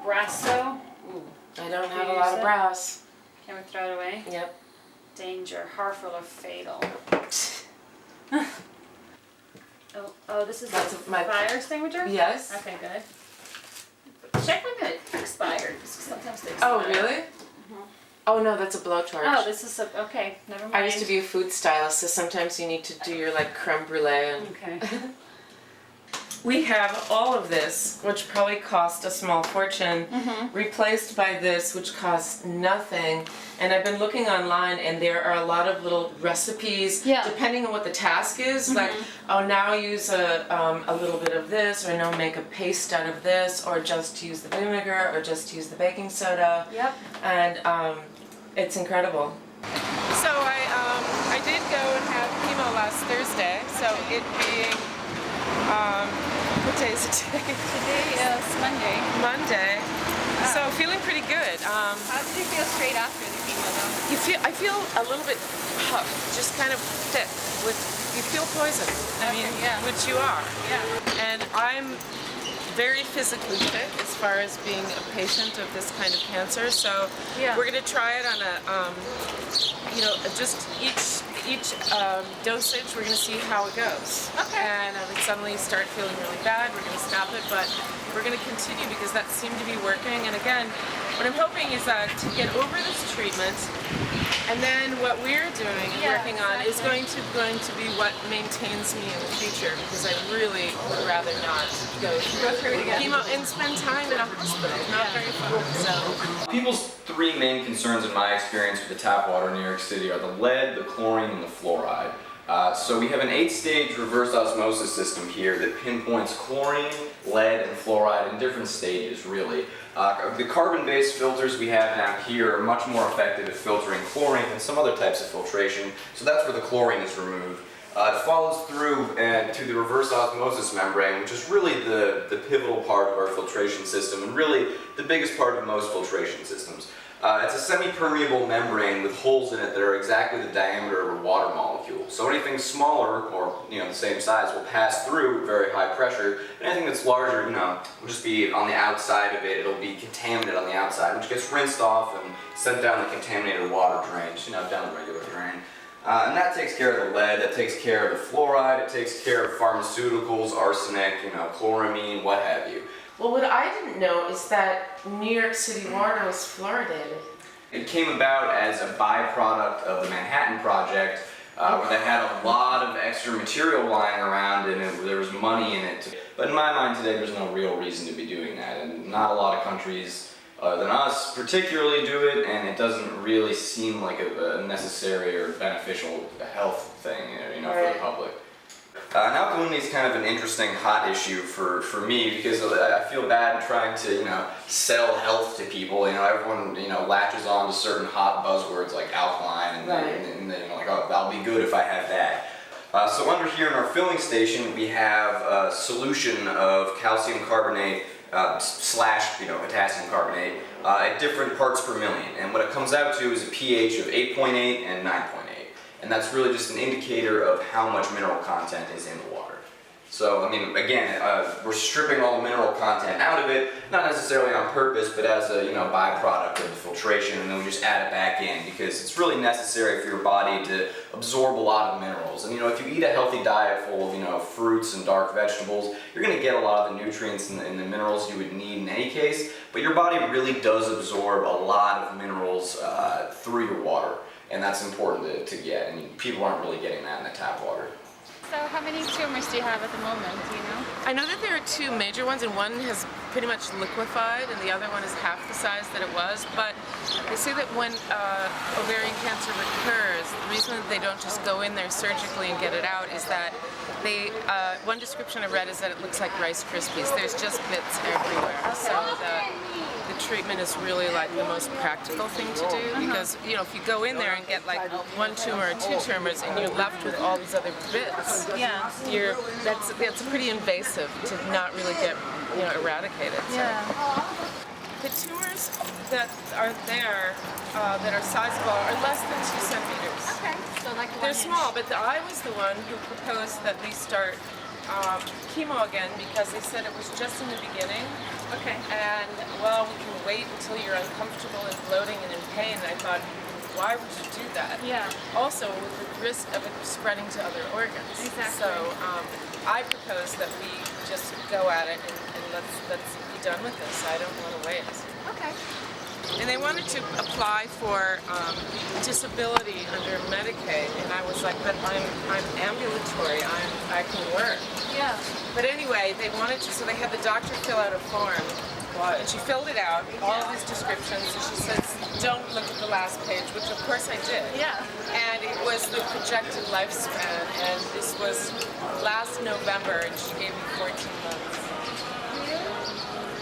Brasso. Ooh. I don't have a lot of brass. Can we throw it away? Yep. Danger, harmful or fatal. Oh, this is my fire extinguisher? Yes. Okay, good. Check when it expired, because sometimes they expire. Oh, really? Oh no, that's a blowtorch. Oh, this is okay, never mind. I used to be a food stylist, so sometimes you need to do your like creme brulee and... Okay. We have all of this, which probably cost a small fortune, replaced by this, which costs nothing. And I've been looking online, and there are a lot of little recipes, depending on what the task is. Like, oh, now use a little bit of this, or now make a paste out of this, or just use the vinegar, or just use the baking soda. Yep. And it's incredible. So I did go and have chemo last Thursday. So it being what day is it today? Today is Monday. Monday. So feeling pretty good. How did you feel straight after the chemo though? I feel a little bit puffed, just kind of thick. You feel poison. I mean, which you are. Yeah. And I'm very physically fit as far as being a patient of this kind of cancer. So we're going to try it on a, just each dosage. We're going to see how it goes. Okay. And if it suddenly start feeling really bad, we're going to stop it. But we're going to continue because that seemed to be working. And again, what I'm hoping is that to get over this treatment, and then what we're doing, working on, is going to be what maintains me in the future, because I really would rather not go through it again. Chemo and spend time in a hospital. Not very fun. So people's three main concerns in my experience with the tap water in New York City are the lead, the chlorine, and the fluoride. So we have an 8-stage reverse osmosis system here that pinpoints chlorine, lead, and fluoride in different stages, really. The carbon-based filters we have now here are much more effective at filtering chlorine than some other types of filtration, so that's where the chlorine is removed. It follows through to the reverse osmosis membrane, which is really the pivotal part of our filtration system, and really the biggest part of most filtration systems. It's a semi-permeable membrane with holes in it that are exactly the diameter of a water molecule. So anything smaller, or the same size, will pass through at very high pressure. And anything that's larger, will just be on the outside of it. It'll be contaminated on the outside, which gets rinsed off and sent down the contaminated water drains, down the regular drain. And that takes care of the lead, that takes care of the fluoride, it takes care of pharmaceuticals, arsenic, chloramine, what have you. well, what I didn't know is that New York City water was fluoridated. It came about as a byproduct of the Manhattan Project, where they had a lot of extra material lying around and there was money in it. But in my mind today, there's no real reason to be doing that, and not a lot of countries other than us particularly do it, and it doesn't really seem like a necessary or beneficial health thing, for the public. Alkalinity is kind of an interesting hot issue for me, because I feel bad trying to sell health to people. Everyone latches on to certain hot buzzwords like alkaline, and they're like, oh, that'll be good if I have that. So under here in our filling station, we have a solution of calcium carbonate slash potassium carbonate at different parts per million, and what it comes out to is a pH of 8.8 and 9.8. And that's really just an indicator of how much mineral content is in the water. So, again, we're stripping all the mineral content out of it, not necessarily on purpose, but as a byproduct of the filtration, and then we just add it back in because it's really necessary for your body to absorb a lot of minerals. And if you eat a healthy diet full of fruits and dark vegetables, you're going to get a lot of the nutrients and the minerals you would need in any case. But your body really does absorb a lot of minerals through your water. And that's important to get, and people aren't really getting that in the tap water. So how many tumors do you have at the moment, do you know? I know that there are two major ones, and one has pretty much liquefied, and the other one is half the size that it was. But they say that when ovarian cancer recurs, the reason that they don't just go in there surgically and get it out is that one description I read is that it looks like Rice Krispies. There's just bits everywhere. So the treatment is really like the most practical thing to do, because if you go in there and get like one tumor or two tumors and you're left with all these other bits, that's pretty invasive to not really get eradicated. Yeah. The tumors that are there that are sizable are less than 2 centimeters. Okay, so like They're small, but I was the one who proposed that we start chemo again, because they said it was just in the beginning Okay. And, well, we can wait until you're uncomfortable and bloating and in pain. And I thought, why would you do that? Yeah. Also, with the risk of it spreading to other organs. Exactly. So I propose that we just go at it and let's be done with this. I don't want to wait. Okay. And they wanted to apply for disability under Medicaid, and I was like, but I'm ambulatory. I can work. Yeah. But anyway, they wanted to, so they had the doctor fill out a form. And she filled it out, all of these descriptions, and she says, don't look at the last page, which of course I did. Yeah. And it was the projected lifespan, and this was last November, and she gave me 14 months.